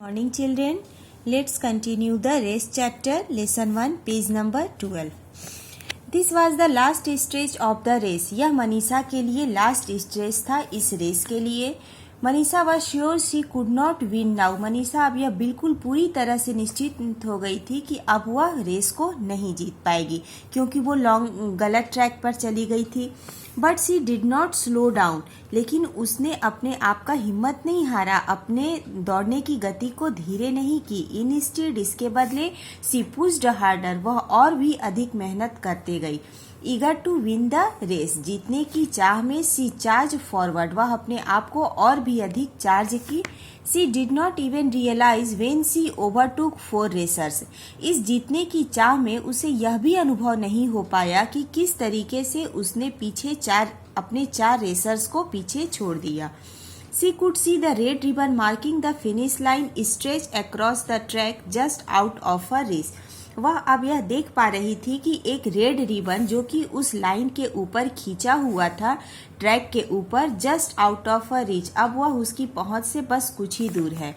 Morning children, let's continue the race chapter lesson 1 page number 12. This was the last stage of the race. यह मनीषा के लिए last stage था इस race के लिए. Manisha was sure she could not win now. Manisha अब यह बिल्कुल पूरी तरह से निश्चित हो गई थी कि अब वह रेस को नहीं जीत पाएगी क्योंकि वो गलत ट्रैक पर चली गई थी. But she did not slow down. लेकिन उसने अपने आप का हिम्मत नहीं हारा, अपने दौड़ने की गति को धीरे नहीं की. इंस्टेड इसके बदले सी पुश्ड हार्डर, वह और भी अधिक मेहनत करते गई. Eager to win the race, जीतने की चाह में सी चार्ज फॉरवर्ड, वह अपने आप को और भी अधिक चार्ज की. She did not even realise when she overtook 4 racers. इस जीतने की चाह में उसे यह भी अनुभव नहीं हो पाया कि किस तरीके से उसने अपने 4 रेसर्स को पीछे छोड़ दिया. She could see the red ribbon marking the finish line stretch across the track just out of a race. वह अब यह देख पा रही थी कि एक रेड रिबन जो कि उस लाइन के ऊपर खींचा हुआ था ट्रैक के ऊपर, just out of a reach, अब वह उसकी पहुंच से बस कुछ ही दूर है.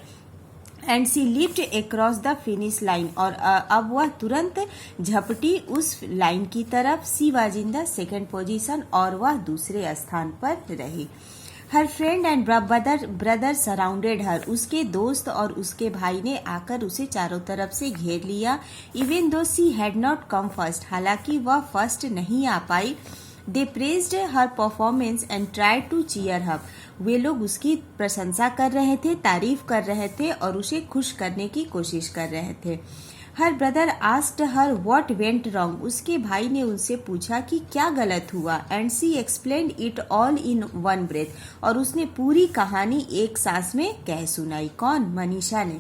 And she lift across the finish line, और अब वह तुरंत झपटी उस लाइन की तरफ. She was in the second position, और वह दूसरे स्थान पर रही. Her friend and brother surrounded her. उसके दोस्त और उसके भाई ने आकर उसे चारों तरफ से घेर लिया. Even though she had not come first, हालांकि वह फर्स्ट नहीं आ पाई. They praised her performance and tried to cheer her. वे लोग उसकी प्रशंसा कर रहे थे, तारीफ कर रहे थे और उसे खुश करने की कोशिश कर रहे थे. Her brother asked her what went wrong. उसके भाई ने उनसे पूछा कि क्या गलत हुआ. And she explained it all in one breath, और उसने पूरी कहानी एक सांस में कह सुनाई. कौन? मनीषा ने.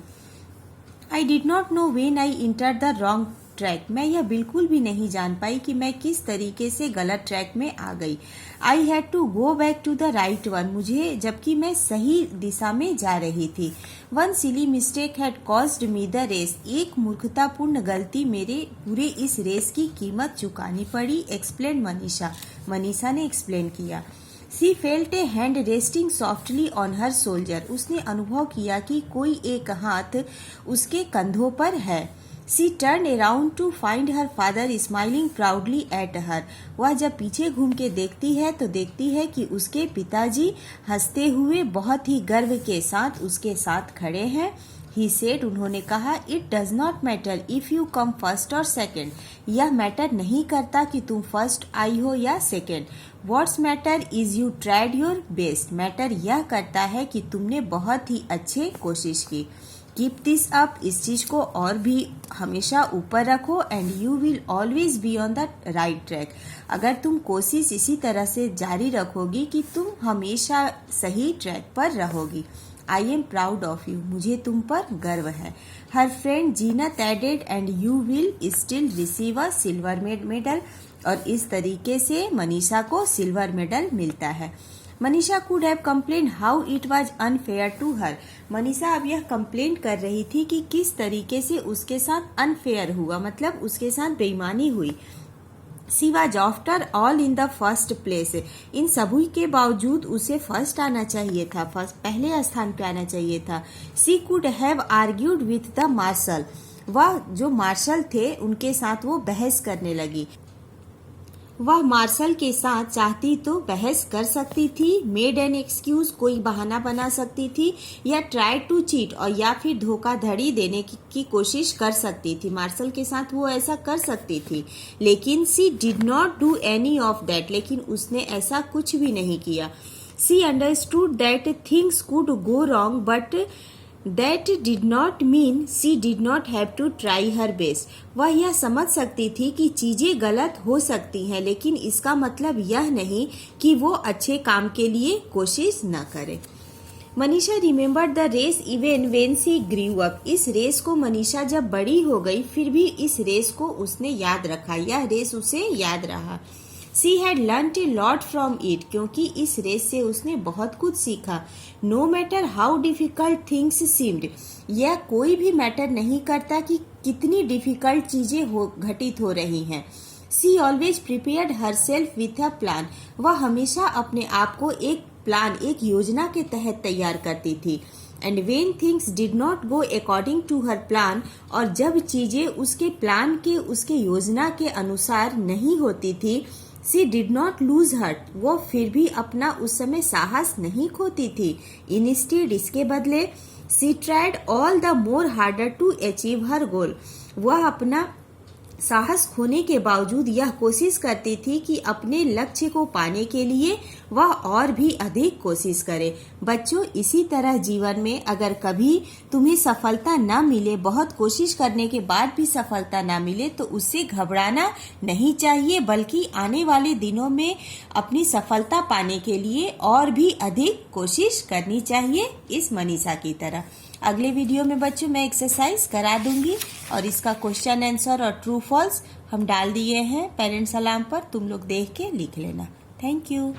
I did not know when I enter the wrong track. मैं यह बिल्कुल भी नहीं जान पाई कि मैं किस तरीके से गलत ट्रैक में आ गई. I had to go back to the right one, मुझे जबकि मैं सही दिशा में जा रही थी. One silly mistake had cost me the race. एक मूर्खतापूर्ण गलती मेरे पूरे इस रेस की कीमत चुकानी पड़ी. एक्सप्लेन मनीषा. मनीषा ने एक्सप्लेन किया. सी felt A hand resting softly on her shoulder. उसने अनुभव किया कि कोई एक हाथ उसके कंधों पर है. She turn around to find her father smiling proudly at her. वह जब पीछे घूम के देखती है तो देखती है कि उसके पिताजी हंसते हुए बहुत ही गर्व के साथ उसके साथ खड़े हैं. ही सेड, उन्होंने कहा, it does not matter if you come first और सेकेंड. यह मैटर नहीं करता कि तुम फर्स्ट आई हो या second. What's matter is you tried your best. Matter यह करता है कि तुमने बहुत ही अच्छे कोशिश की. कीप दिस अप, इस चीज को और भी हमेशा ऊपर रखो. And you will always be on the right track. अगर तुम कोशिश इसी तरह से जारी रखोगी कि तुम हमेशा सही ट्रैक पर रहोगी. I am proud of you, मुझे तुम पर गर्व है. Her friend Zeenat added, and you will still receive a silver medal. और इस तरीके से मनीषा को सिल्वर मेडल मिलता है. Manisha could have complain how it was unfair to her. Manisha अब यह कंप्लेंट कर रही थी कि किस तरीके से उसके साथ अनफेयर हुआ, मतलब उसके साथ बेईमानी हुई. She was after all in the first place. इन सभी के बावजूद उसे फर्स्ट आना चाहिए था, पहले स्थान पे आना चाहिए था. She could have argued with the marshal. वह जो मार्शल थे उनके साथ वो बहस करने लगी. वह मार्शल के साथ चाहती तो बहस कर सकती थी. मेड एन एक्सक्यूज, कोई बहाना बना सकती थी. या ट्राई टू चीट, और या फिर धोखाधड़ी देने की कोशिश कर सकती थी. मार्शल के साथ वो ऐसा कर सकती थी. लेकिन she did not do any of that. लेकिन उसने ऐसा कुछ भी नहीं किया. She understood that things could go wrong, but That did not mean she did not have to try her best. वह यह समझ सकती थी कि चीजें गलत हो सकती हैं, लेकिन इसका मतलब यह नहीं कि वो अच्छे काम के लिए कोशिश न करे. Manisha remembered the race even when she grew up. इस रेस को मनीषा जब बड़ी हो गई फिर भी इस रेस को उसने याद रखा. यह रेस उसे याद रहा. She had learned a lot from it, क्योंकि इस रेस से उसने बहुत कुछ सीखा. No matter how difficult things seemed. यह कोई भी मैटर नहीं करता कि कितनी डिफिकल्ट चीजें घटित हो रही हैं. She always prepared herself with a plan. वह हमेशा अपने आप को एक प्लान, एक योजना के तहत तैयार करती थी. And when things did not go according to her plan, और जब चीजें उसके प्लान के, उसके योजना के अनुसार नहीं होती थी, सी डिड नॉट लूज हर्ट, वो फिर भी अपना उस समय साहस नहीं खोती थी। इंस्टेड, इसके बदले, she tried all the more harder to achieve her goal, वह अपना साहस खोने के बावजूद यह कोशिश करती थी कि अपने लक्ष्य को पाने के लिए वह और भी अधिक कोशिश करे। बच्चों, इसी तरह जीवन में अगर कभी तुम्हें सफलता न मिले, बहुत कोशिश करने के बाद भी सफलता न मिले, तो उससे घबराना नहीं चाहिए, बल्कि आने वाले दिनों में अपनी सफलता पाने के लिए और भी अधिक कोशिश करनी चाहिए, इस मनीषा की तरह। अगले वीडियो में बच्चों मैं एक्सरसाइज करा दूंगी और इसका क्वेश्चन आंसर और ट्रू फॉल्स हम डाल दिए हैं पेरेंट्स अलार्म पर, तुम लोग देख के लिख लेना। Thank you.